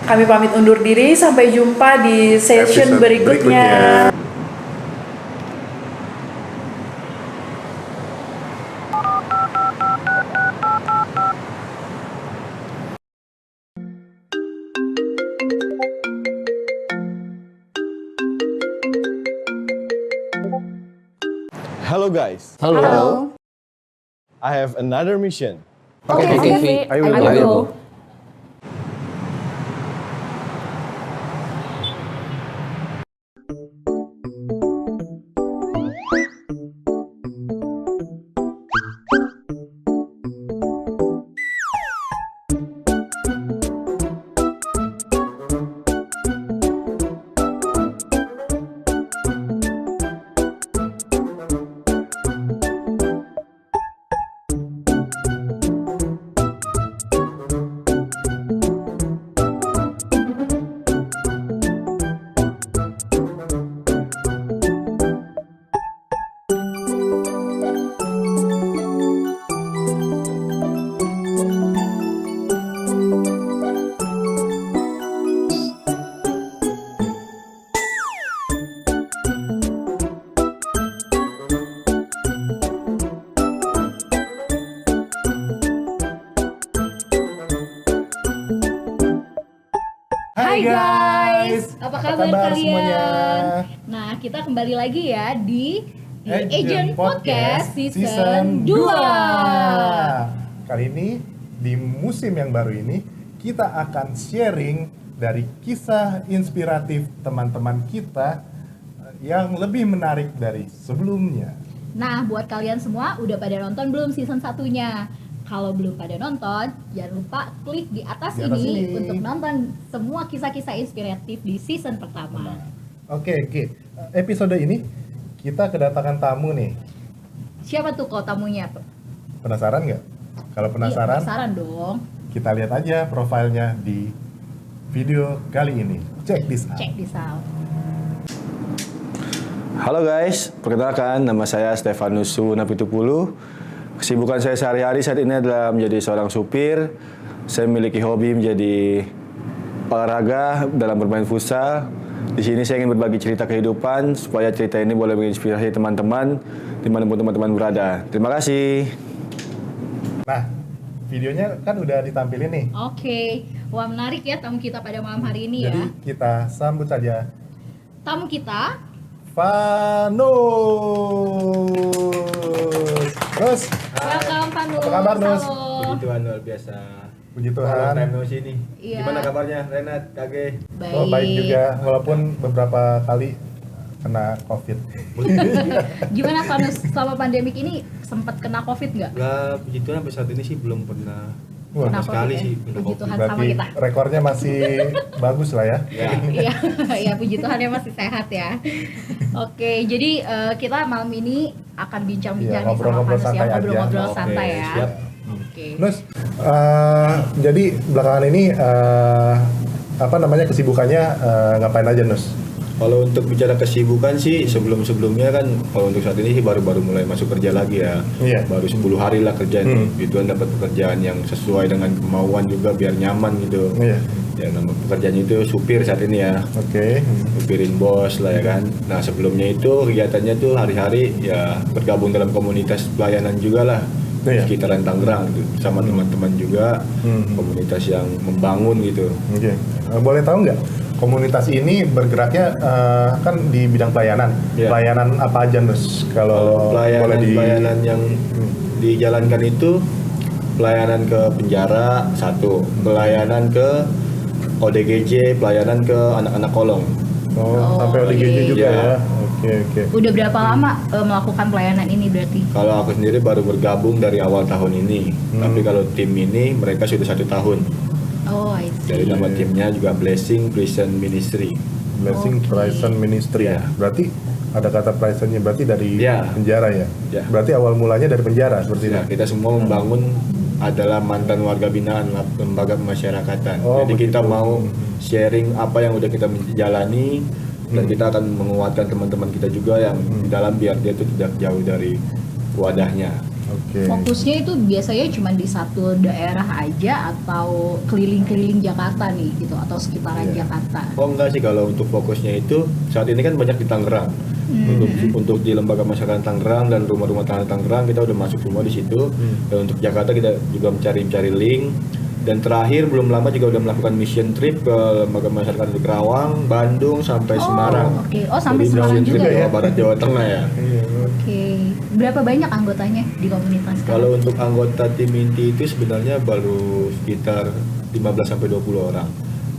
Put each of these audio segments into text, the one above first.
Kami pamit undur diri, sampai jumpa di session berikutnya. Hello guys, Halo. I have another mission. Oke, Vi. I will Ayo. go. Hai guys, apa kabar kalian? semuanya? Nah, kita kembali lagi ya di Agent Podcast Season 2. Kali ini di musim yang baru ini kita akan sharing dari kisah inspiratif teman-teman kita yang lebih menarik dari sebelumnya. Nah, buat kalian semua udah pada nonton belum season satunya? Kalau belum pada nonton, jangan lupa klik di atas Di atas ini ini. untuk nonton semua kisah-kisah inspiratif di season pertama. Oke, episode ini kita kedatangan tamu nih. Siapa tuh kok tamunya? Penasaran nggak? Kalau penasaran, Iya, penasaran dong. kita lihat aja profilnya di video kali ini. Check this out. Check this out. Halo guys, perkenalkan nama saya Stefanus Sunapitupulu. Kesibukan saya sehari-hari saat ini adalah menjadi seorang supir. Saya memiliki hobi menjadi olahraga dalam bermain futsal. Di sini saya ingin berbagi cerita kehidupan supaya cerita ini boleh menginspirasi teman-teman dimanapun teman-teman berada. Terima kasih. Nah, videonya kan udah ditampilin nih. Oke, wah menarik ya tamu kita pada malam hari ini Jadi ya. kita sambut saja Tamu kita, Vanus. Terus, welcome Panus. Apa kabar, Nus? Halo. Puji Tuhan luar biasa. puji Long Tuhan. time no see nih. Iya. Gimana kabarnya Renat, Kage? Baik. Oh, baik juga, walaupun beberapa kali kena COVID. Gimana Panus selama pandemik ini sempat kena COVID nggak? Lah, puji Tuhan sampai saat ini sih belum pernah Wah, Kena sama sekali COVID ya? sih kena Puji COVID. Tuhan. Sama Berarti kita. rekornya masih bagus lah ya. Ya. Iya, ya puji Tuhan ya masih sehat ya. Oke, jadi kita malam ini akan bincang-bincang Iya, nih sama ngobrol-ngobrol Panus ya, santai aja. ngobrol-ngobrol Oke, santai ya. siap. Oke. Terus, jadi belakangan ini apa namanya kesibukannya ngapain aja, Nus? Kalau untuk bicara kesibukan sih sebelum-sebelumnya kan kalau untuk saat ini sih baru-baru mulai masuk kerja lagi ya. Iya. Baru 10 hari lah kerja itu kan dapat pekerjaan yang sesuai dengan kemauan juga biar nyaman gitu. Iya. Ya nama pekerjaannya itu supir saat ini ya. Oke. Supirin bos lah ya kan. Nah sebelumnya itu kegiatannya tuh hari-hari ya bergabung dalam komunitas pelayanan juga lah. Iya. Sekitaran Tangerang gitu sama teman-teman juga komunitas yang membangun gitu. Oke. Boleh tahu nggak komunitas ini bergeraknya kan di bidang pelayanan. Iya. Pelayanan apa aja, Nus? Kalau boleh Pelayanan yang dijalankan itu pelayanan ke penjara satu, pelayanan ke ODGJ, pelayanan ke anak-anak kolong. Oh, sampai ODGJ iya. juga Iya. ya. Oke. Udah berapa lama melakukan pelayanan ini berarti? Kalau aku sendiri baru bergabung dari awal tahun ini, tapi kalau tim ini mereka sudah 1 tahun. Oh, I see. Dari nama timnya juga Blessing Prison Ministry. Blessing Oke. Prison Ministry ya. Berarti ada kata prisonnya berarti dari Iya. penjara ya. Iya. Berarti awal mulanya dari penjara seperti Nah, itu. kita semua membangun adalah mantan warga binaan lembaga pemasyarakatan. Oh, Jadi kita begitu. mau sharing apa yang udah kita jalani dan kita akan menguatkan teman-teman kita juga yang di dalam biar dia itu tidak jauh dari wadahnya. Oke. Fokusnya itu biasanya cuma di satu daerah aja atau keliling-keliling Jakarta nih gitu atau sekitaran Iya. Jakarta. Oh enggak sih, kalau untuk fokusnya itu saat ini kan banyak di Tangerang. Untuk di lembaga masyarakat Tangerang dan rumah-rumah tangga Tangerang kita udah masuk semua di situ. Dan untuk Jakarta kita juga mencari link. Dan terakhir belum lama juga udah melakukan mission trip ke lembaga masyarakat di Kerawang, Bandung sampai Semarang. Oke. Oh, sampai Jadi Semarang mission trip juga ya? Jawa Barat, Jawa Tengah ya. Oke. Berapa banyak anggotanya di komunitas kalian? Kalau untuk anggota tim inti itu sebenarnya baru sekitar 15 sampai 20 orang.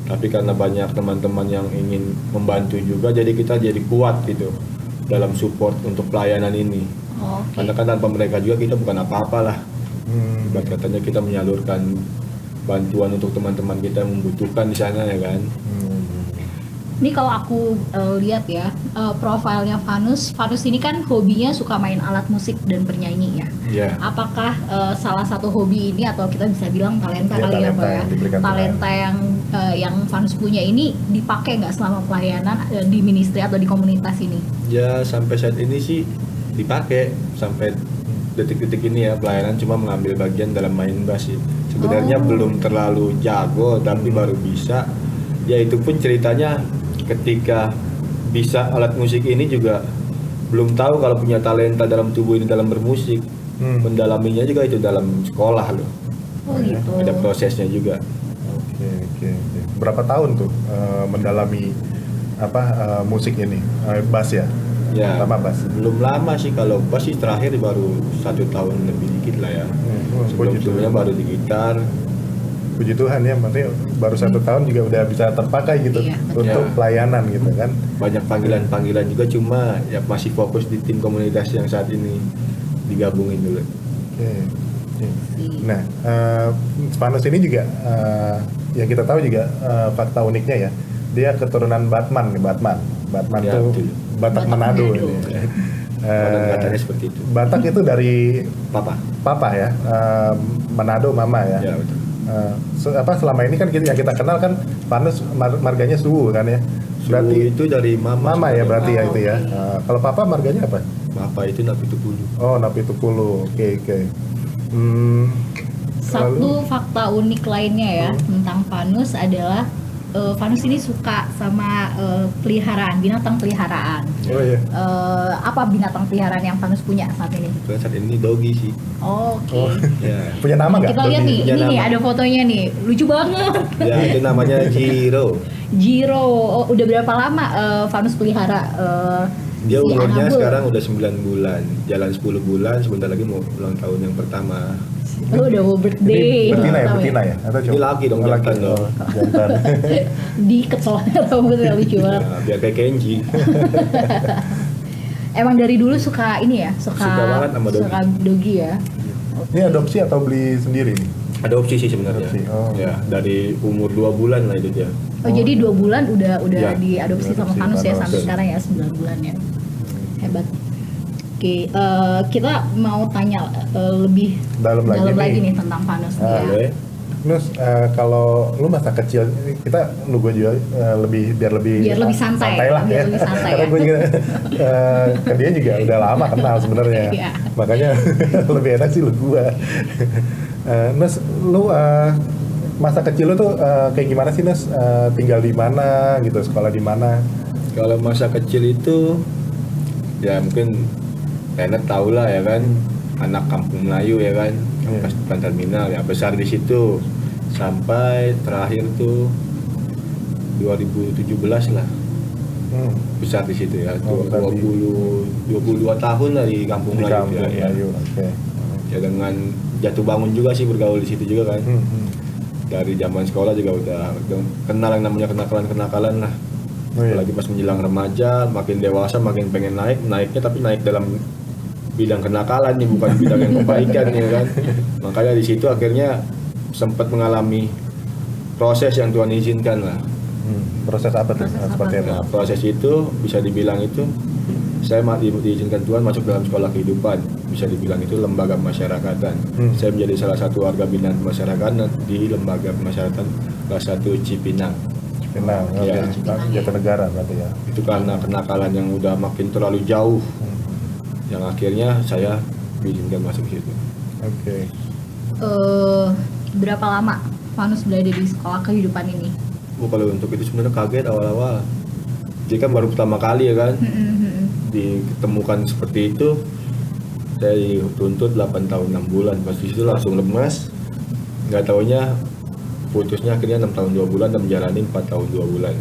Tapi karena banyak teman-teman yang ingin membantu juga, jadi kita jadi kuat gitu dalam support untuk pelayanan ini. Oke. Karena kan tanpa mereka juga kita bukan apa-apa lah. Ibarat katanya kita menyalurkan bantuan untuk teman-teman kita yang membutuhkan di sana ya kan. Ini kalau aku lihat ya, profilnya Vanus ini kan hobinya suka main alat musik dan bernyanyi ya. Iya. Apakah salah satu hobi ini atau kita bisa bilang talenta Ya, kali ya talenta Pak ya? yang diberikan Talenta yang Vanus punya ini dipakai nggak selama pelayanan di ministry atau di komunitas ini? Ya sampai saat ini sih dipakai sampai detik-detik ini ya, pelayanan cuma mengambil bagian dalam main bass sih. Sebenarnya belum terlalu jago tapi baru bisa. Ya itu pun ceritanya ketika bisa alat musik ini juga belum tahu kalau punya talenta dalam tubuh ini dalam bermusik. Mendalaminya juga itu dalam sekolah loh. Oh gitu. Ada prosesnya juga. Oke. Berapa tahun tuh mendalami musik ini? Bass ya? Ya, Pertama bass. belum lama sih, kalau bass sih terakhir baru 1 tahun lebih dikit lah ya. Sebelum-sebelumnya baru di gitar. Puji Tuhan ya, maksudnya baru 1 tahun juga udah bisa terpakai gitu Iya, betul. untuk Ya. pelayanan gitu kan. Banyak panggilan-panggilan juga, cuma ya masih fokus di tim komunitas yang saat ini digabungin dulu. Oke. Nah, Vanus ini juga yang kita tahu juga fakta uniknya ya, dia keturunan Batman. Batman Ya, tuh betul. Batak Batak Manado. Manado. Ini. Konon katanya seperti itu. Batak itu dari Papa. ya, Manado mama ya. Ya betul. Selama ini kan yang kita kenal kan Vanus marganya Suwu kan ya. Berarti Suwu itu dari mama ya sebenarnya. berarti ya Oh, itu ya. oke. Kalau papa marganya apa? Papa itu Napitupulu. Oh, Napitupulu. Oke. Satu fakta unik lainnya ya tentang Vanus adalah Vanus ini suka sama binatang peliharaan. Oh iya. Apa binatang peliharaan yang Vanus punya saat ini? Kebetulan saat ini doggy sih. Oke. Ya. Punya nama nggak? Kita lihat nih, Punya ini nih nama. ada fotonya nih, lucu banget. Ya itu namanya Jiro. Jiro, udah berapa lama Vanus pelihara Dia si umurnya Anabul? sekarang udah 9 bulan, jalan 10 bulan, sebentar lagi mau ulang tahun yang pertama. Oh, udah mau birthday. Ini Tahu betina ya? Atau Ini cowok? laki dong, Oh, laki. jantan dong. Oh, jantan. Di ketolnya rambutnya lucu banget. Ya, biar kayak Kenji. Emang dari dulu suka ini ya, Suka banget sama doggy. suka doggy ya. Ini adopsi atau beli sendiri nih? Adopsi sih sebenarnya. Adopsi, oh. Ya, dari umur 2 bulan lah itu dia. Oh, jadi 2 bulan udah Ya, diadopsi sama diadopsi Vanus ya Vanus. sampai sekarang ya 9 bulan ya. Hebat. Oke, kita mau tanya lebih Dalam lagi lagi nih. nih tentang Vanus nih Ah, ya. Boleh? Terus kalau lu masa kecil lu gue juga biar lebih santai, lah biar ya. lebih santai Karena ya. gue juga ke dia juga udah lama kenal sebenarnya. Iya. Makanya lebih enak sih lu gue. Nus lu masa kecil lu tuh kayak gimana sih Nus? Tinggal di mana gitu, sekolah di mana? Kalau masa kecil itu ya mungkin Kenneth tau lah ya kan, anak kampung Melayu ya kan, Iya. pas depan terminal ya, besar di situ sampai terakhir tuh 2017 lah, besar di situ ya, Oh, besar di- 22 tahun lah di kampung Di Melayu kampung ya, Melayu. Oke. ya dengan jatuh bangun juga sih bergaul di situ juga kan. Dari zaman sekolah juga udah kenal yang namanya kenakalan lah. Oh, iya. Apalagi pas menjelang remaja, makin dewasa makin pengen naiknya tapi naik dalam bidang kenakalan nih, bukan bidang yang kebaikan ya kan. Makanya di situ akhirnya sempat mengalami proses yang Tuhan izinkan lah. Proses apa tuh? Proses apa Seperti tuh? apa? Nah, proses itu bisa dibilang itu saya diizinkan Tuhan masuk dalam sekolah kehidupan, bisa dibilang itu lembaga pemasyarakatan. Saya menjadi salah satu warga binaan pemasyarakatan di lembaga pemasyarakatan kelas 1 Cipinang. Kenal, Iya. Jatinegara berarti ya. Itu karena kenakalan yang udah makin terlalu jauh, yang akhirnya saya diizinkan masuk situ. Oke. Berapa lama Vanus berada di sekolah kehidupan ini? Kalau untuk itu sebenarnya kaget awal-awal. Jadi kan baru pertama kali ya kan ditemukan seperti itu. Saya dituntut 8 tahun 6 bulan. Pas di situ langsung lemas. Nggak taunya putusnya akhirnya 6 tahun 2 bulan dan menjalani 4 tahun 2 bulan.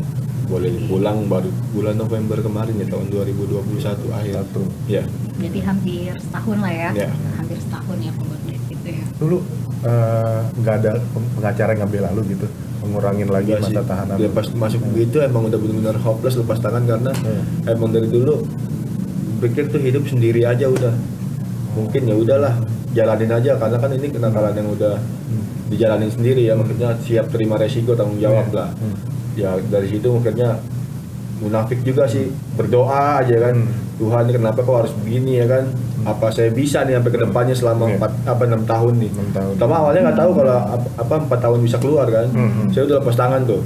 Boleh pulang baru bulan November kemarin ya, tahun 2021 akhir. Ya. Jadi hampir setahun lah ya. Ya. Hampir setahun ya penggugat gitu ya. Dulu nggak ada pengacara yang ngambil lalu gitu, mengurangin lagi Enggak masa sih. tahanan. Dia pas masuk begitu emang udah benar-benar hopeless, lepas tangan karena emang dari dulu pikir tuh hidup sendiri aja udah. Mungkin ya udahlah, jalanin aja karena kan ini kenakalan yang udah dijalanin sendiri ya, maksudnya siap terima resiko, tanggung jawab lah. Ya dari situ akhirnya munafik juga sih, berdoa aja kan, Tuhan ini kenapa kok harus begini ya kan, apa saya bisa nih sampai kedepannya selama 6 tahun nih. 6 tahun. Pertama awalnya nggak tahu kalau 4 tahun bisa keluar kan, saya udah lepas tangan tuh,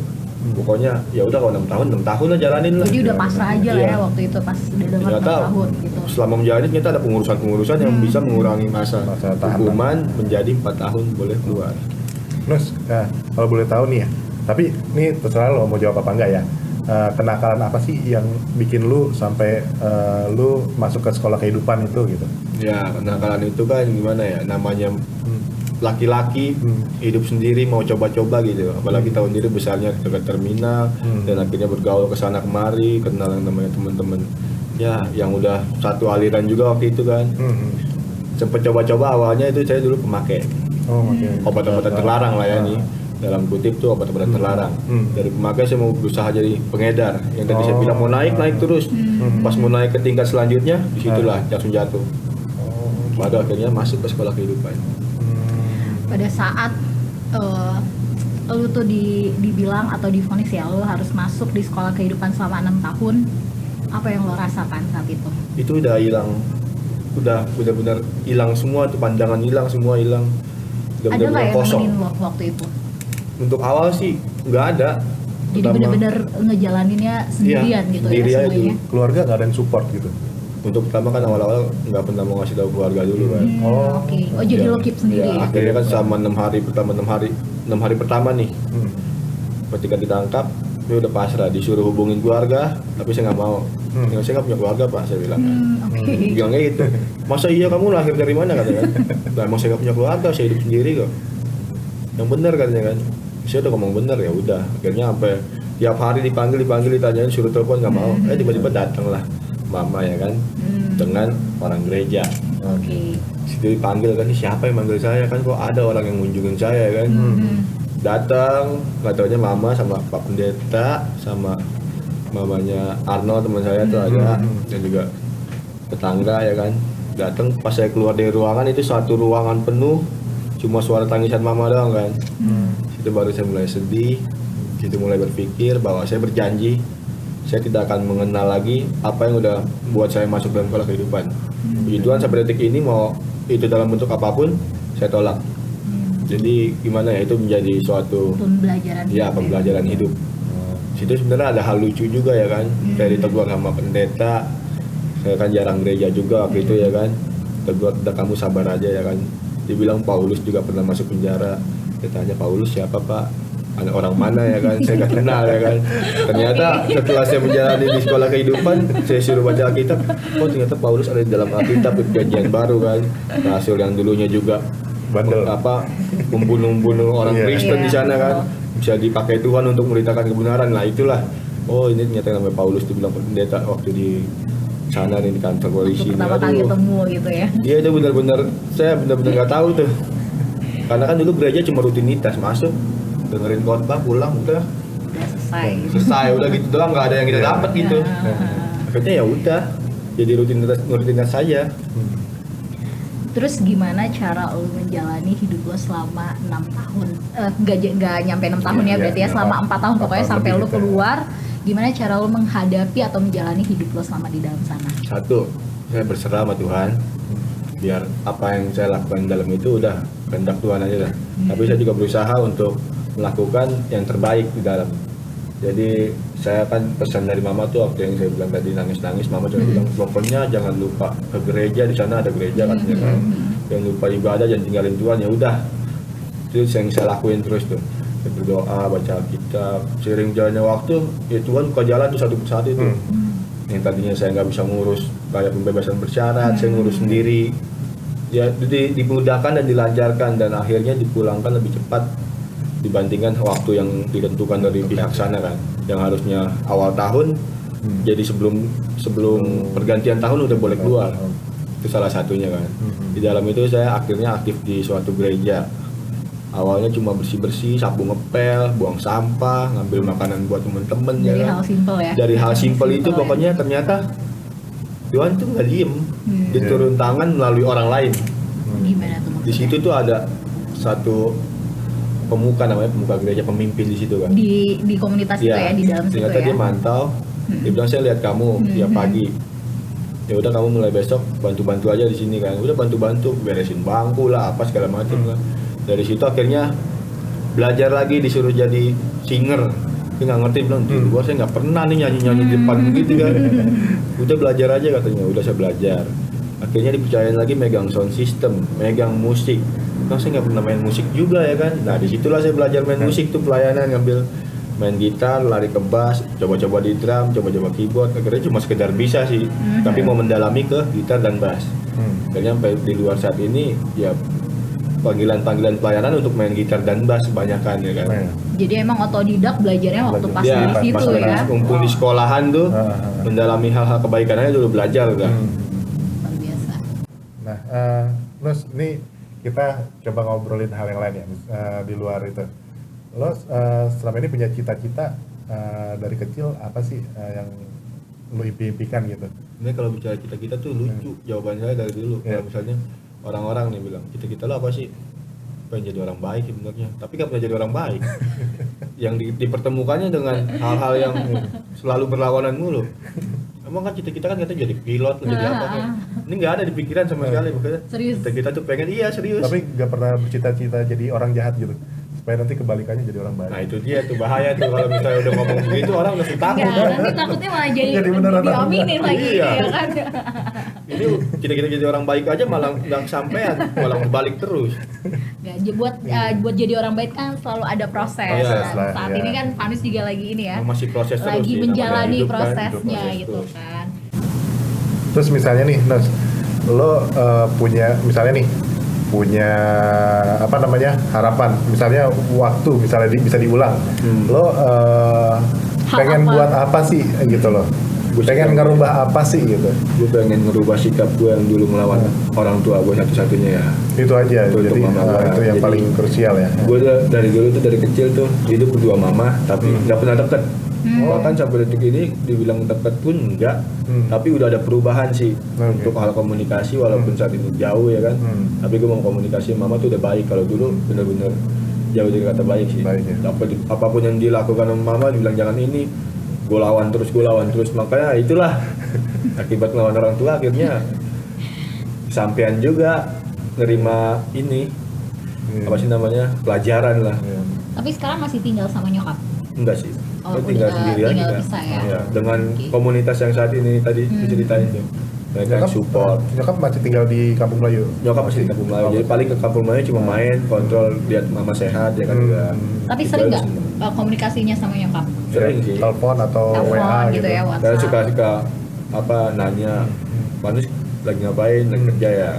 pokoknya ya udah kalau 6 tahun lah jalanin lah. Jadi udah pasrah aja lah Iya. ya waktu itu pas udah dengar 6 Ternyata tahun gitu. selama menjalani ternyata ada pengurusan yang bisa mengurangi masa tahanan. hukuman menjadi 4 tahun boleh keluar. Nus, kalau boleh tahu nih ya, tapi ini terserah lo mau jawab apa enggak ya. Kenakalan apa sih yang bikin lu sampai lu masuk ke sekolah kehidupan itu gitu? Ya kenakalan itu kan gimana ya, namanya laki-laki hidup sendiri mau coba-coba gitu, apalagi tahun diri besarnya dekat terminal dan akhirnya bergaul ke sana kemari, kenal yang namanya teman-teman ya yang udah satu aliran juga waktu itu kan. Sempet coba-coba awalnya itu saya dulu pemakai obat-obatan terlarang lah ya nih, dalam kutip tuh obat-obatan terlarang. Dari pemakai saya mau berusaha jadi pengedar yang tadi saya bilang mau naik terus. Pas mau naik ke tingkat selanjutnya disitulah langsung jatuh. Pada akhirnya masuk ke sekolah kehidupan. Pada saat lu tuh dibilang atau divonis ya lu harus masuk di sekolah kehidupan selama 6 tahun, apa yang lo rasakan saat itu? Itu udah hilang, udah benar-benar hilang semua tuh, pandangan hilang, semua hilang, udah Ada nggak benar-benar yang kosong. nemenin lo waktu itu? Untuk awal sih nggak ada. Jadi Pertama, benar-benar ngejalaninnya sendirian gitu sendiri ya aja semuanya. dulu. Keluarga nggak ada yang support gitu? Untuk pertama kan awal-awal nggak pernah mau ngasih tahu keluarga dulu kan. Oke. Oh jadi Ya, lo keep sendiri ya? Akhirnya kan selama 6 hari pertama nih, ketika ditangkap, dia udah pasrah, disuruh hubungin keluarga, tapi saya nggak mau. Ya, saya nggak punya keluarga pak, saya bilang. Oke. Bilangnya gitu. Masa iya kamu lahir dari mana katanya kan? Nah, emang saya nggak punya keluarga, saya hidup sendiri kok. Yang benar katanya kan. Saya udah ngomong bener ya udah. Akhirnya sampai tiap hari dipanggil ditanyain, suruh telepon nggak mau. Tiba-tiba datang lah mama ya kan, dengan orang gereja. Oke. Situ dipanggil kan, siapa yang manggil saya kan, kok ada orang yang ngunjungin saya kan. Datang, nggak taunya mama sama pak pendeta sama mamanya Arnold teman saya tuh ada, dan juga tetangga ya kan. Datang pas saya keluar dari ruangan itu satu ruangan penuh cuma suara tangisan mama doang kan. Itu baru saya mulai sedih, situ mulai berpikir bahwa saya berjanji saya tidak akan mengenal lagi apa yang udah buat saya masuk dalam sekolah kehidupan. Puji Tuhan sampai detik ini mau itu dalam bentuk apapun saya tolak. Jadi gimana ya, itu menjadi suatu Pembelajaran. ya pembelajaran hidup. Situ sebenarnya ada hal lucu juga ya kan. Saya ditegur sama pendeta. Saya kan jarang gereja juga waktu itu ya kan. Tegur, udah kamu sabar aja ya kan. Dibilang Paulus juga pernah masuk penjara. Saya tanya Paulus siapa pak? Ada orang mana ya kan? Saya nggak kenal ya kan. Ternyata setelah saya menjalani di sekolah kehidupan, saya suruh baca Alkitab. Oh ternyata Paulus ada di dalam Alkitab di perjanjian baru kan. Rasul yang dulunya juga Bandel. membunuh orang Kristen di sana kan, Iya. bisa dipakai Tuhan untuk memberitakan kebenaran lah itulah. Oh ini ternyata namanya Paulus dibilang pendeta waktu di sana nih di kantor polisi. Pertama kali ketemu gitu ya. Iya itu benar-benar saya benar-benar nggak tahu tuh, karena kan dulu gereja cuma rutinitas masuk dengerin khotbah pulang udah Udah selesai udah gitu doang, nggak ada yang kita dapat gitu. Akhirnya ya udah jadi rutinitas saja. Terus gimana cara lo menjalani hidup lo selama 6 tahun? Nggak nyampe 6 tahun ya berarti ya, selama 4 tahun pokoknya 4 tahun sampai lebih lo gitu ya. keluar. Gimana cara lo menghadapi atau menjalani hidup lo selama di dalam sana? Satu, saya berserah sama Tuhan. Biar apa yang saya lakukan dalam itu udah kehendak Tuhan aja lah. Tapi saya juga berusaha untuk melakukan yang terbaik di dalam. Jadi saya kan pesan dari mama tuh waktu yang saya bilang tadi nangis-nangis, mama cuma bilang pokoknya jangan lupa ke gereja, di sana ada gereja katanya kan. Jangan lupa ibadah, jangan tinggalin Tuhan, ya udah. Itu yang saya lakuin terus tuh. Saya berdoa, baca Alkitab, seiring jalannya waktu, ya Tuhan buka jalan tuh satu persatu itu. Yang tadinya saya nggak bisa ngurus kayak pembebasan bersyarat, saya ngurus sendiri. Ya dimudahkan dan dilancarkan dan akhirnya dipulangkan lebih cepat dibandingkan waktu yang ditentukan dari pihak sana kan, yang harusnya awal tahun jadi sebelum pergantian tahun udah boleh keluar. Itu salah satunya kan. Di dalam itu saya akhirnya aktif di suatu gereja. Awalnya cuma bersih-bersih, sapu ngepel, buang sampah, ngambil makanan buat temen-temen. Dari ya hal simpel ya. Dari hal simpel itu ya. pokoknya ternyata Tuhan tuh nggak diem, dia turun tangan melalui orang lain. Gimana tuh? Di situ tuh ada satu pemuka namanya pemuka gereja, pemimpin di situ kan. Di komunitas itu ya, di dalam situ ternyata ya. dia mantau, dia bilang saya lihat kamu tiap pagi. Ya udah kamu mulai besok bantu-bantu aja di sini kan. Udah bantu-bantu beresin bangku lah, apa segala macam lah. Dari situ akhirnya belajar lagi, disuruh jadi singer. Dia nggak ngerti, bilang di luar saya nggak pernah nih nyanyi-nyanyi di depan gitu kan. Udah belajar aja katanya, udah saya belajar. Akhirnya dipercayain lagi megang sound system, megang musik. Nah, saya nggak pernah main musik juga ya kan. Nah disitulah saya belajar main musik tuh, pelayanan, ngambil main gitar, lari ke bass, coba-coba di drum, coba-coba keyboard. Akhirnya cuma sekedar bisa sih, tapi mau mendalami ke gitar dan bass. Akhirnya sampai di luar saat ini ya panggilan-panggilan pelayanan untuk main gitar dan bass kebanyakan ya kan. Jadi emang otodidak belajarnya waktu pas Ya, di situ pas ya. kumpul di sekolahan tuh mendalami hal-hal kebaikan aja dulu belajar udah. Luar biasa. Nah, Nus, ini kita coba ngobrolin hal yang lain ya, di luar itu. Lo selama ini punya cita-cita dari kecil apa sih yang lo impikan gitu? Ini kalau bicara cita-cita tuh lucu jawaban saya dari dulu. Kalau misalnya orang-orang nih bilang cita-cita lo apa sih? Pengen jadi orang baik sebenarnya, tapi nggak pernah jadi orang baik. Yang dipertemukannya dengan hal-hal yang selalu berlawanan mulu. Emang kan cita-cita kan katanya jadi pilot, jadi apa kan? Ini nggak ada di pikiran sama sekali. Makanya Serius? kita tuh pengen, iya serius. Tapi nggak pernah bercita-cita jadi orang jahat gitu, supaya nanti kebalikannya jadi orang baik. Nah itu dia tuh bahaya tuh kalau misalnya udah ngomong begitu orang udah takut. Enggak, nanti takutnya malah jadi Jadi beneran diaminin lagi Iya. ya kan. Ini cita-cita jadi orang baik aja malah nggak kesampean, malah balik terus. Nggak, buat jadi orang baik kan selalu ada proses. Proses Dan lah, saat ya. ini kan Vanus juga lagi ini ya. Masih proses terus Lagi sih, menjalani namanya hidup kan, prosesnya proses gitu terus. kan. Terus misalnya nih, Nus, lo punya apa namanya harapan, misalnya waktu misalnya bisa diulang, lo pengen apa? buat apa sih gitu lo? Pengen ngerubah apa sih gitu? Gue pengen ngerubah sikap gue yang dulu melawan orang tua gue satu-satunya ya. Itu aja, Itu jadi untuk mama gua. itu yang Jadi, paling krusial ya. Gue dari dulu tuh dari kecil tuh hidup berdua mama, tapi nggak pernah deket. Bahkan sampai detik ini dibilang deket pun enggak. Tapi udah ada perubahan sih untuk hal komunikasi walaupun saat ini jauh ya kan. Tapi gue mau komunikasi mama tuh udah baik. Kalau dulu bener-bener jauh dari kata baik sih. Baik, ya. Apapun yang dilakukan sama mama dibilang jangan ini, gue lawan terus. Makanya itulah akibat ngelawan orang tua akhirnya sampean juga nerima ini apa sih namanya pelajaran lah. Tapi sekarang masih tinggal sama nyokap. Enggak sih. Oh, Saya tinggal udah sendiri aja. tinggal Kak. pisah ya. Iya, dengan Oke. komunitas yang saat ini tadi diceritain tuh. Mereka support. Nyokap masih tinggal di Kampung Melayu. Nyokap masih di Kampung Melayu. Jadi paling ke Kampung Melayu cuma main, kontrol, lihat mama sehat ya kan udah. Tapi Gitu sering aja nggak sih. komunikasinya sama nyokap? Sering sih. Telepon atau Telepon WA gitu gitu. ya, Karena WhatsApp. suka apa nanya, Manus lagi ngapain, lagi kerja ya.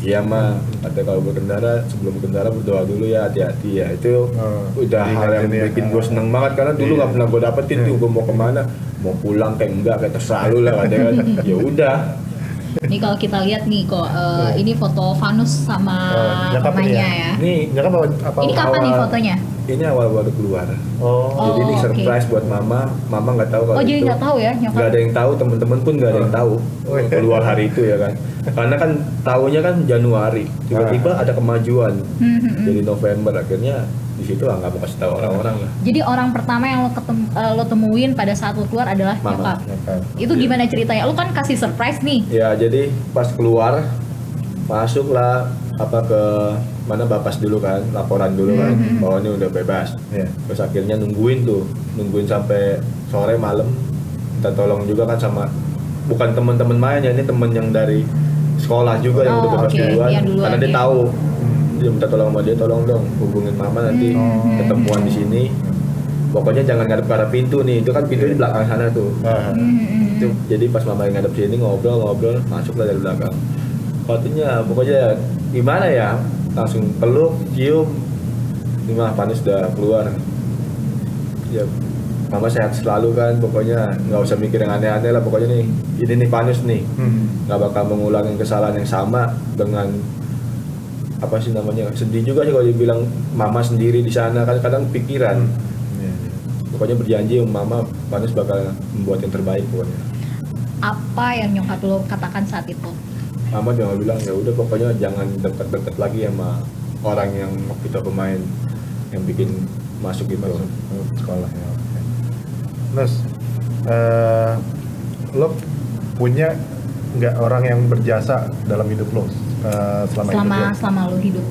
Iya mah, kata kalau berkendara sebelum berkendara berdoa dulu ya, hati-hati ya. Itu udah hal yang diingetin ya. bikin gue seneng banget karena dulu nggak pernah gue dapetin tuh. Gue mau kemana, mau pulang kayak enggak, kayak terserah lu lah katanya kan. Ya udah. Nih kalau kita lihat nih kok ini foto Vanus sama nyokap ini mamanya ya? ya. Nih, Nyokap apa? Ini kapan nih fotonya? ini awal baru keluar. Oh, Jadi ini oke. surprise buat mama nggak tahu kalau Oh, jadi itu. nggak tahu ya nyokap? Nggak ada yang tahu, teman-teman pun nggak ada yang tahu keluar hari itu ya kan. Karena kan tahunya kan Januari, tiba-tiba ada kemajuan. Jadi November akhirnya di situ lah nggak mau kasih tahu orang-orang lah. Jadi orang pertama yang lo temuin pada saat lo keluar adalah Mama. nyokap. nyokap. Itu gimana ceritanya? Lo kan kasih surprise nih. Ya jadi pas keluar masuklah apa ke mana Bapas dulu kan, laporan dulu kan bahwa ini udah bebas. Iya. Terus akhirnya nungguin sampai sore malam, minta tolong juga kan sama bukan teman-teman main ya, ini temen yang dari sekolah juga yang udah bebas oke. duluan, Yang duluan, karena dia ya. tahu. Dia minta tolong sama dia, tolong dong hubungin mama nanti ketemuan di sini. Pokoknya jangan ngadep ke arah pintu nih, itu kan pintu di belakang sana tuh. Itu, jadi pas mama yang ngadep sini ngobrol masuklah dari belakang. Pokoknya gimana ya, langsung peluk, cium, ini mah Vanus udah keluar. Ya mama sehat selalu kan, pokoknya nggak usah mikir yang aneh-aneh lah, pokoknya nih ini nih Vanus nih nggak bakal mengulangi kesalahan yang sama dengan apa sih namanya, sedih juga sih kalau dibilang mama sendiri di sana kan kadang pikiran. Pokoknya berjanji mama Vanus bakal membuat yang terbaik pokoknya. Apa yang nyokap lo katakan saat itu? Mama juga bilang ya udah pokoknya jangan deket-deket lagi sama orang yang waktu itu pemain yang bikin masuk gitu Sekolah ya. Terus lo punya nggak orang yang berjasa dalam hidup lo selama hidup lo? Selama lo hidup.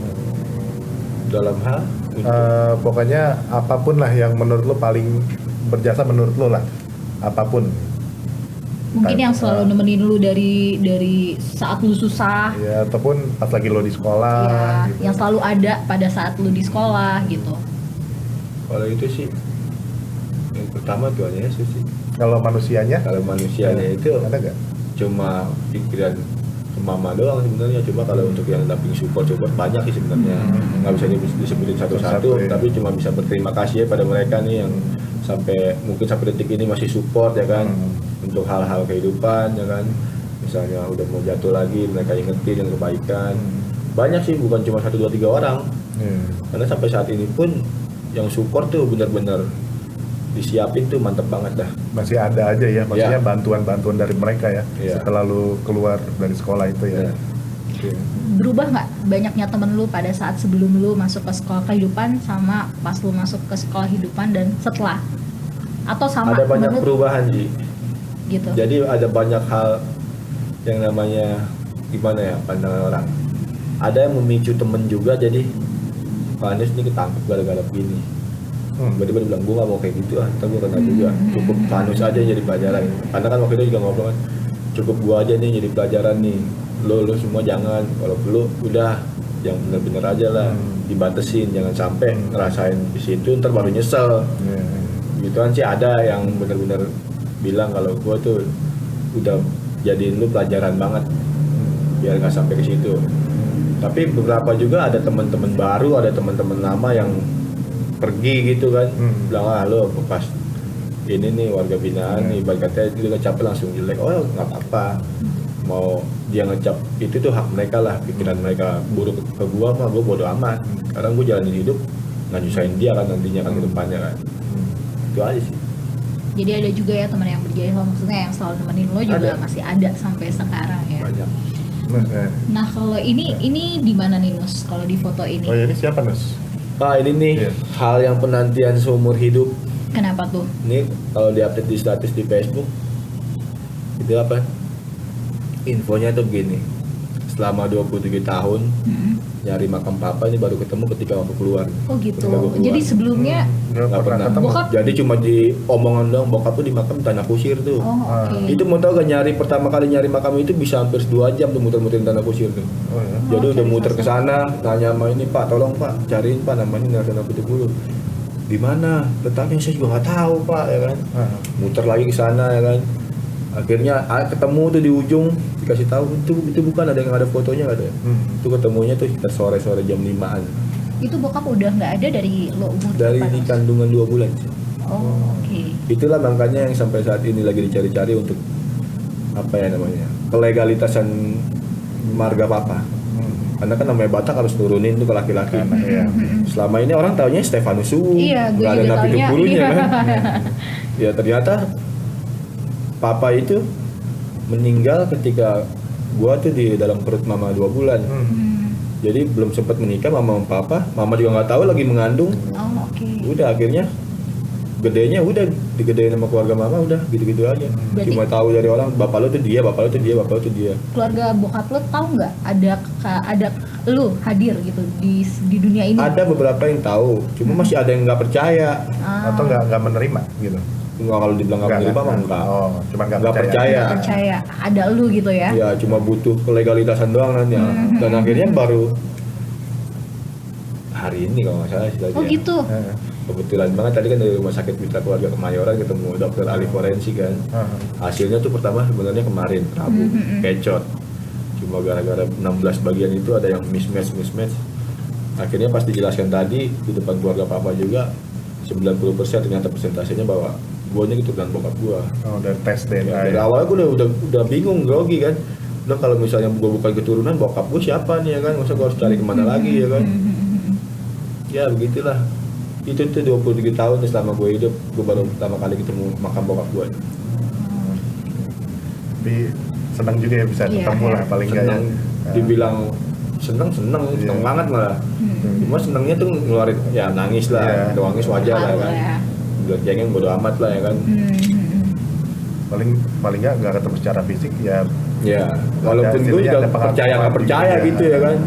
dalam hal Pokoknya apapun lah yang menurut lo paling berjasa menurut lo lah, apapun. Mungkin yang selalu nemenin lu dari saat lu susah, Ya, ataupun pas lagi lo di sekolah. ya, Gitu. yang selalu ada pada saat lu di sekolah gitu. kalau itu sih yang pertama Tuhan Yesus sih. Kalau manusianya, Kalau manusianya itu ada nggak? cuma pikiran mama doang sebenarnya, cuma kalau untuk yang damping support banyak sih sebenarnya, nggak bisa disebutin satu-satu, ya. tapi cuma bisa berterima kasih ya pada mereka nih yang mungkin sampai detik ini masih support ya kan, untuk hal-hal kehidupan ya kan, misalnya udah mau jatuh lagi mereka ingetin yang kebaikan. Banyak sih, bukan cuma 1, 2, 3 orang, karena sampai saat ini pun yang support tuh benar-benar disiapin tuh mantep banget dah. Masih ada aja ya, maksudnya Ya. bantuan-bantuan dari mereka ya, Ya. setelah lu keluar dari sekolah itu ya. Ya. Berubah nggak banyaknya temen lu pada saat sebelum lu masuk ke sekolah kehidupan sama pas lu masuk ke sekolah kehidupan dan setelah? Atau sama? Ada banyak menurut- perubahan sih. gitu. Jadi ada banyak hal yang namanya gimana ya pandangan orang. Ada yang memicu temen juga, jadi Vanus ini ketangkep gara-gara begini. Tiba-tiba dia bilang, gue gak mau kayak gitu ntar gue kena juga. Cukup Vanus aja yang jadi pelajaran. Karena kan waktu itu juga ngobrol kan, cukup gue aja nih jadi pelajaran nih. Lo semua jangan, kalau perlu udah yang bener-bener aja lah, dibatesin, jangan sampai ngerasain di situ ntar baru nyesel. Gitu kan sih, ada yang bener-bener bilang kalau gue tuh udah jadiin lu pelajaran banget biar nggak sampai ke situ. Tapi beberapa juga ada teman-teman baru, ada teman-teman lama yang pergi gitu kan, bilang lo pas ini nih warga binaan nih, ibarat katanya dia ngecapnya langsung jelek. Oh nggak apa-apa, mau dia ngecap itu tuh hak mereka lah, pikiran mereka buruk ke gua mah gua bodo amat. Sekarang gua jalanin hidup nggak nyusahin dia kan nantinya kan ke depannya kan. Itu aja sih. Jadi ada juga ya teman yang berjasa, maksudnya yang selalu nemenin lo juga Ada. masih ada sampai sekarang ya. Banyak. Nah kalau ini di mana nih Nus? Kalau di foto ini, Oh ya, ini siapa Nus? Ini nih Iya. hal yang penantian seumur hidup. kenapa tuh? Ini kalau diupdate di status di Facebook itu apa? Infonya tuh begini. Selama 27 tahun nyari makam papa ini baru ketemu ketika aku keluar. Oh gitu. Ketika gua keluar. Jadi sebelumnya, Nggak pernah ketemu. Bokap? Jadi cuma di omongan doang, bokap tuh di makam tanah kusir tuh. oh oke. Itu mau tau gak, pertama kali nyari makam itu bisa hampir 2 jam tuh muter-muterin tanah kusir tuh. Oh ya. Jadi udah cari muter ke sosok. sana, nanya sama ini, Pak, tolong Pak, cariin Pak namanya Narendra Putih Bulu. Di mana? Letaknya saya juga nggak tahu Pak, ya kan. Muter lagi ke sana ya kan. Akhirnya ketemu tuh di ujung, dikasih tahu itu bukan, ada yang ada fotonya nggak ada. Itu ketemunya tuh sekitar sore-sore jam 5-an. Itu bokap udah nggak ada dari lo umur Dari berapa, di Nus? kandungan 2 bulan. Oh oke. Itulah makanya yang sampai saat ini lagi dicari-cari untuk apa ya namanya, kelegalitasan marga papa. Karena kan namanya Batak harus turunin tuh ke laki-laki. Iya. Selama ini orang taunya Stefanus Su, Iya, gue nggak ada juga napi taunya, bulunya iya. kan. Ya ternyata papa itu meninggal ketika gua tuh di dalam perut mama 2 bulan. Jadi belum sempat menikah mama sama papa, mama juga nggak tahu lagi mengandung. Oh oke. Udah akhirnya gedenya udah digedein sama keluarga mama udah gitu-gitu aja. Berarti- Cuma tahu dari orang bapak lo tuh dia, bapak lo tuh dia, bapak lo tuh dia. Keluarga bokap lo tahu nggak ada lu hadir gitu di dunia ini? Ada beberapa yang tahu, cuma masih ada yang nggak percaya. Atau nggak menerima gitu? Nggak, kalau dibilang nggak menerima mah enggak. Oh, cuma nggak Nggak percaya. Nggak percaya ada lu gitu ya? Ya cuma butuh kelegalitasan doang kan ya. Dan akhirnya baru hari ini kalau nggak salah sih tadi Oh ya. gitu. Heeh. Kebetulan banget tadi kan dari rumah sakit Mitra Keluarga Kemayoran ketemu dokter ahli forensik kan. Heeh. Hasilnya tuh pertama sebenarnya kemarin Rabu kecot. Cuma gara-gara 16 bagian itu ada yang mismatch. Akhirnya pas dijelaskan tadi di depan keluarga papa juga 90% ternyata persentasenya bahwa guanya gitu dan bokap gua. Oh, dari tes DNA. Ya, dari awalnya gue udah bingung, grogi kan. Udah kalau misalnya gue bukan keturunan bokap gue siapa nih ya kan, masa gue harus cari kemana lagi ya kan. Ya begitulah. Itu tuh 23 tahun selama gue hidup, gue baru pertama kali ketemu makam bokap gue. Tapi senang juga ya bisa Iya, ketemu lah paling nggak ya. Seneng, dibilang seneng Iya. banget malah. Cuma senengnya tuh ngeluarin ya nangis lah, Iya. nangis wajar lah Malu kan. ya. Udah cengeng bodo amat lah ya kan. paling nggak ketemu secara fisik ya. Ya, walaupun gue hasilnya juga ada pengakuan percaya nggak percaya juga. gitu ya kan.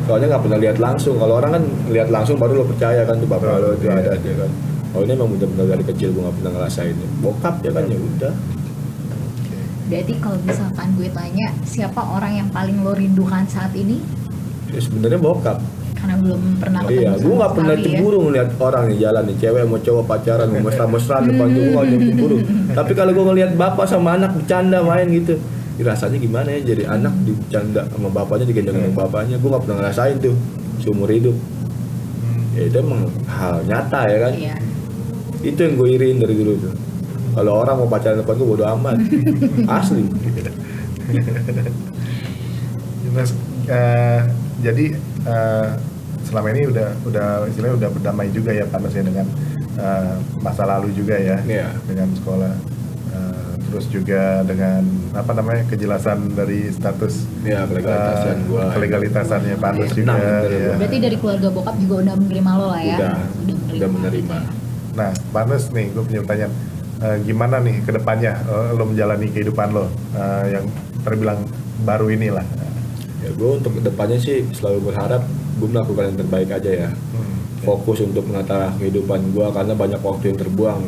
Soalnya nggak pernah lihat langsung. Kalau orang kan lihat langsung baru lo percaya kan tuh bapak lo itu Iya. ada dia kan. Kalau ini emang benar-benar dari kecil gue nggak pernah ngerasain. Bokap ya kan ya udah. Berarti kalau misalkan gue tanya siapa orang yang paling lo rindukan saat ini? Ya, sebenarnya bokap. Karena belum pernah ketemu Iya, gue sama nggak pernah sekali ya. cemburu ngeliat orang nih jalan nih, cewek mau cowok pacaran, mau mesra-mesraan depan tuh gue nggak cemburu. Tapi kalau gue ngeliat bapak sama anak bercanda main gitu, rasanya gimana ya jadi anak dicanda sama bapaknya digendong sama bapaknya, gue nggak pernah ngerasain tuh seumur hidup. Ya itu emang hal nyata ya kan. Iya. Itu yang gue iriin dari dulu tuh. Kalau orang mau pacaran depan gue bodo amat, asli. Terus, jadi selama ini udah istilahnya udah berdamai juga ya Pak Nus ya dengan masa lalu juga ya, Iya. dengan sekolah. Terus juga dengan apa namanya kejelasan dari status Ya, kelegalitasan gua. kelegalitasannya Pak Nus Iya, juga. tenang, bener Ya. gua. Berarti dari keluarga bokap juga udah menerima lo lah ya? Udah menerima. Nah, Pak Nus nih, gue punya pertanyaan. Gimana nih ke depannya lo menjalani kehidupan lo yang terbilang baru inilah? Ya gue untuk kedepannya sih selalu berharap gue melakukan yang terbaik aja ya. Fokus untuk menata kehidupan gue karena banyak waktu yang terbuang.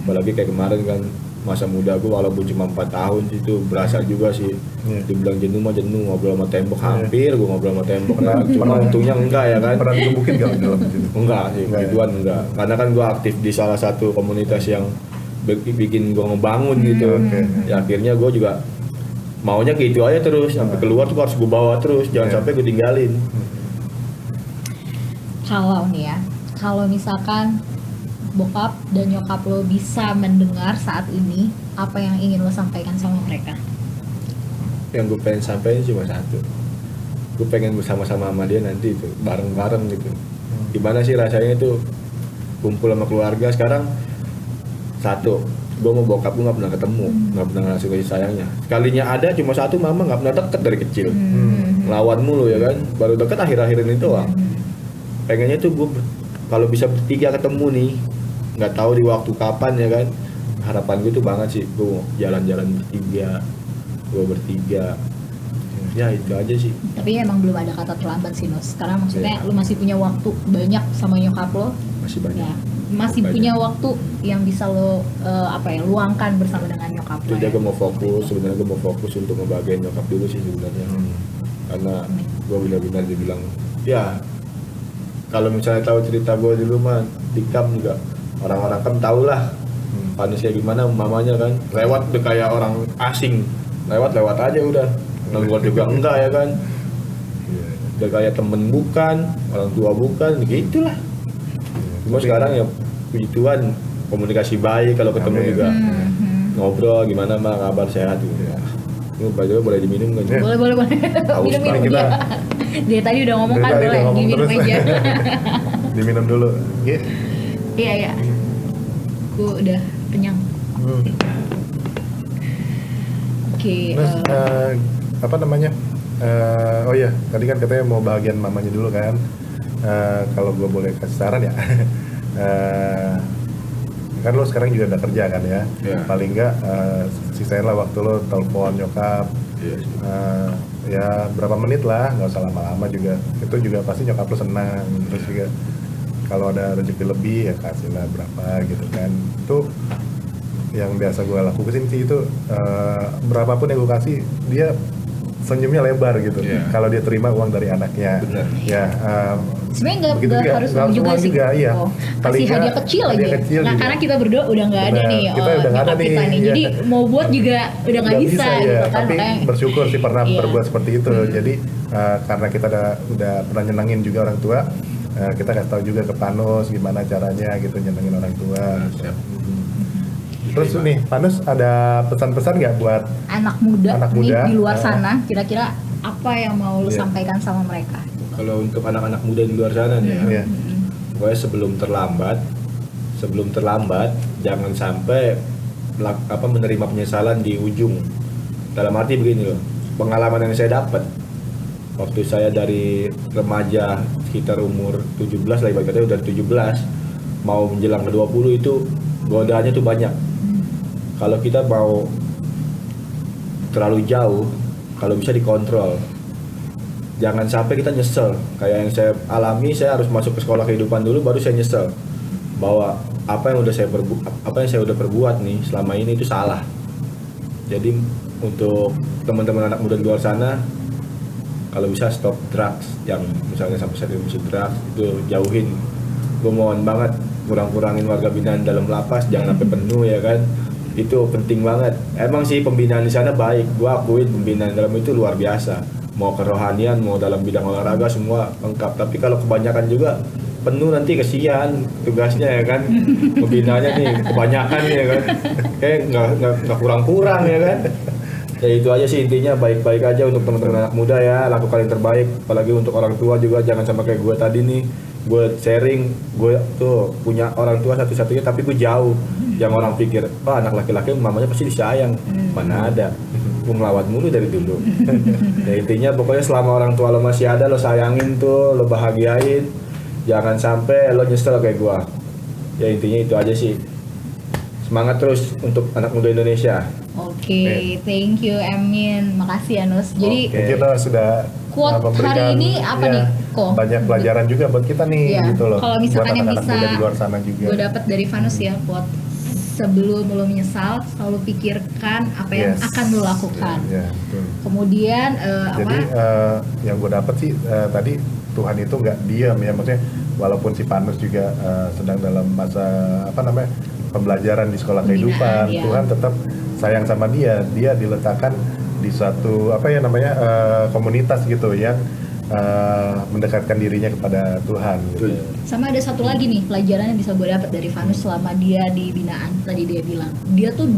Apalagi kayak kemarin kan masa muda gue walaupun cuma 4 tahun sih, itu berasa juga sih. Iya. Dibilang jenuh mah jenuh, ngobrol sama tembok hampir gue ngobrol sama tembok. Pernah- Cuma pernah- untungnya enggak ya kan. Pernah digebukin gak di dalam situ? Enggak sih, Enggak ya? gituan enggak. Karena kan gue aktif di salah satu komunitas yang bikin gue ngebangun gitu. Oke. Ya akhirnya gue juga maunya gitu aja terus, sampai keluar tuh harus gue bawa terus, jangan Iya. sampai gue tinggalin. Kalau nih ya, kalau misalkan bokap dan nyokap lo bisa mendengar saat ini, apa yang ingin lo sampaikan sama mereka? Yang gue pengen sampaikan cuma satu, gue pengen bersama-sama sama dia nanti itu bareng-bareng gitu. Gimana sih rasanya itu kumpul sama keluarga sekarang? Satu, gue mau bokap gue nggak pernah ketemu, nggak pernah ngasih kasih sayangnya. Sekalinya ada cuma satu, mama nggak pernah deket dari kecil, lawan mulu ya kan. Baru deket akhir-akhir ini doang. Pengennya tuh gue kalau bisa bertiga ketemu nih, nggak tahu di waktu kapan ya kan. Harapan gue tuh banget sih, gue jalan-jalan bertiga, gue bertiga. Ya itu aja sih. Tapi emang belum ada kata terlambat sih Nus. Karena maksudnya lo masih punya waktu banyak sama nyokap lo. Masih banyak. Ya, masih Banyak. punya waktu yang bisa lo luangkan bersama dengan nyokap lo. Jadi Ya. gue mau fokus, sebenarnya gue mau fokus untuk ngebahagiain nyokap dulu sih sebenarnya. Karena gue benar-benar dibilang, ya kalau misalnya tahu cerita gue dulu mah di Kam juga orang-orang Kam tau lah panas kayak gimana mamanya kan, lewat udah kayak orang asing, lewat aja udah, ngeluar juga enggak ya kan, udah kayak temen bukan, orang tua bukan, gitulah. Cuma sekarang ya puji Tuhan komunikasi baik, kalau ketemu Amin. juga ngobrol gimana mah kabar sehat gitu ya. Ini by the way boleh diminum kan? Ya. Boleh. Haus Minum banget. dia. Dia tadi udah ngomong Dari kan tadi boleh udah ngomong diminum terus. aja. Diminum dulu. Iya. Iya. Gue udah kenyang. Oke. Terus apa namanya? Oh iya, tadi kan katanya mau bahagian mamanya dulu kan. Kalau gue boleh kasih saran ya, kan lo sekarang juga udah kerja kan ya, Iya. paling nggak sisain lah waktu lo telepon nyokap. Iya. Ya berapa menit lah, nggak usah lama-lama juga. Itu juga pasti nyokap lo senang. Terus juga kalau ada rezeki lebih ya kasih lah berapa gitu kan. Itu yang biasa gue lakuin sih itu, berapapun yang gue kasih dia senyumnya lebar gitu. Iya. Kalau dia terima uang dari anaknya. Benar. Ya Sebenarnya begitu nggak juga, harus nggak uang juga uang sih. juga, iya. Oh, Paling kasih hadiah nggak kecil aja. hadiah kecil Nah juga. karena kita berdua udah nggak ada Benar, nih, kita udah nggak ada nyokap kita nih, nih. iya. Jadi mau buat juga udah nggak bisa, ya. gitu kan. Tapi Makanya- bersyukur sih pernah Iya. berbuat seperti itu. Jadi karena kita udah pernah nyenengin juga orang tua, kita kasih tahu juga ke Panus gimana caranya gitu nyenengin orang tua. Siap. Terus nih Panus ada pesan-pesan nggak buat anak muda, Anak nih muda, di luar sana, kira-kira apa yang mau lu Iya. sampaikan sama mereka? Kalau untuk anak-anak muda di luar sana nih ya, ya? pokoknya sebelum terlambat jangan sampai menerima penyesalan di ujung. Dalam arti begini loh, pengalaman yang saya dapat waktu saya dari remaja sekitar umur 17 lah, ibaratnya udah 17 mau menjelang ke 20 itu godaannya tuh banyak. Kalau kita mau terlalu jauh, kalau bisa dikontrol. Jangan sampai kita nyesel. Kayak yang saya alami, saya harus masuk ke sekolah kehidupan dulu baru saya nyesel bahwa apa yang saya udah perbuat nih selama ini itu salah. Jadi untuk teman-teman anak muda di luar sana, kalau bisa stop drugs, yang misalnya sampai saat ini musik drugs itu jauhin. Gue mohon banget kurang-kurangin warga binaan dalam lapas, jangan sampai penuh ya kan. Itu penting banget. Emang sih pembinaan di sana baik, gue akuin pembinaan dalam itu luar biasa. Mau kerohanian, mau dalam bidang olahraga semua lengkap. Tapi kalau kebanyakan juga penuh nanti kesian tugasnya ya kan. Pembinaannya nih kebanyakan ya kan. Kayak nggak kurang-kurang ya kan. Ya itu aja sih intinya, baik-baik aja untuk teman-teman anak muda ya, lakukan yang terbaik. Apalagi untuk orang tua juga jangan sama kayak gue tadi nih. Gue sharing, gue tuh punya orang tua satu-satunya tapi gue jauh. Yang orang pikir, anak laki-laki mamanya pasti disayang. Mana ada, gue ngelawat mulu dari dulu. Ya intinya pokoknya selama orang tua lo masih ada, lo sayangin tuh, lo bahagiain. Jangan sampai lo nyesel kayak gue. Ya intinya itu aja sih. Semangat terus untuk anak muda Indonesia. Oke, thank you Emin, makasih ya Nus. Jadi Mungkin lo sudah quote memberikan, hari ini apa ya, nih, Ko? banyak pelajaran juga buat kita nih ya, gitu loh. kalau misalkan buat yang anak-anak bisa muda di luar sana juga. gue dapat dari Vanus ya, quote sebelum lo menyesal selalu pikirkan apa yang Yes. akan lo lakukan. Ya, betul. Kemudian Jadi yang gue dapet sih tadi Tuhan itu nggak diam ya, maksudnya walaupun si Panus juga sedang dalam masa pembelajaran di sekolah Pembinaan, kehidupan, ya. Tuhan tetap sayang sama dia diletakkan di suatu komunitas gitu yang mendekatkan dirinya kepada Tuhan gitu. sama ada satu lagi nih pelajaran yang bisa gue dapat dari Vanus selama dia di binaan. Tadi dia bilang dia tuh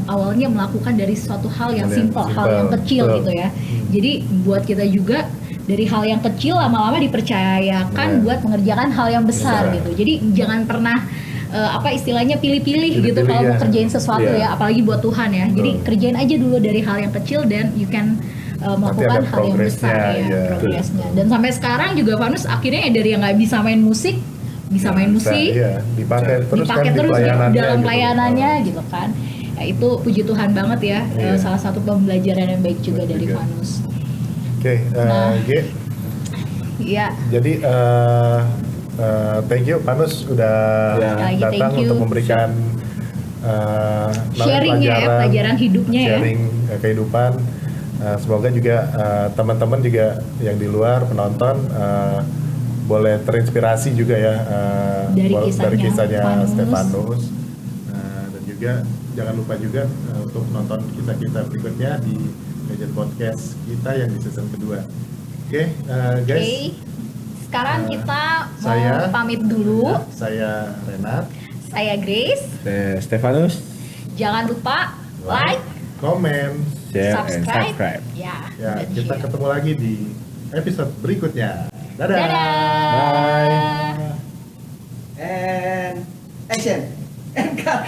awalnya melakukan dari suatu hal yang simple, hal yang kecil betul. gitu ya. Jadi buat kita juga dari hal yang kecil lama-lama dipercayakan Benar. buat mengerjakan hal yang besar Besar. gitu. Jadi jangan pernah istilahnya pilih-pilih gitu Pilih-pilih, kalau mau ya. kerjain sesuatu Iya. ya, apalagi buat Tuhan ya. Jadi Betul. kerjain aja dulu dari hal yang kecil dan you can melakukan ada hal yang besar progresnya, ya, iya. progresnya. Dan sampai sekarang juga Vanus akhirnya ya dari yang nggak bisa main musik bisa main musik, Iya, dipakai terus dipakai kan di terus di pelayanannya dalam gitu. pelayanannya gitu kan. Ya, itu puji Tuhan banget ya, Iya. salah satu pembelajaran yang baik juga Baik dari juga. Vanus. Oke, G. Iya. Jadi thank you Panus udah Ya. Lagi datang thank you. untuk memberikan Sharingnya ya, pelajaran hidupnya ya. sharing kehidupan. Semoga juga teman-teman juga yang di luar penonton boleh terinspirasi juga ya Dari dari kisahnya kisahnya Vanus. Stefanus. Dan juga jangan lupa juga untuk nonton kisah-kisah berikutnya di Legend Podcast kita yang di season kedua. Oke, guys. Oke. Sekarang kita mau saya- pamit dulu. Saya Renat. Saya Grace. Stefanus, Jangan lupa like, Komen. share and subscribe. subscribe. Ya, Ya, dan kita share. ketemu lagi di episode berikutnya. Dadah. Dadah. And action. And cut.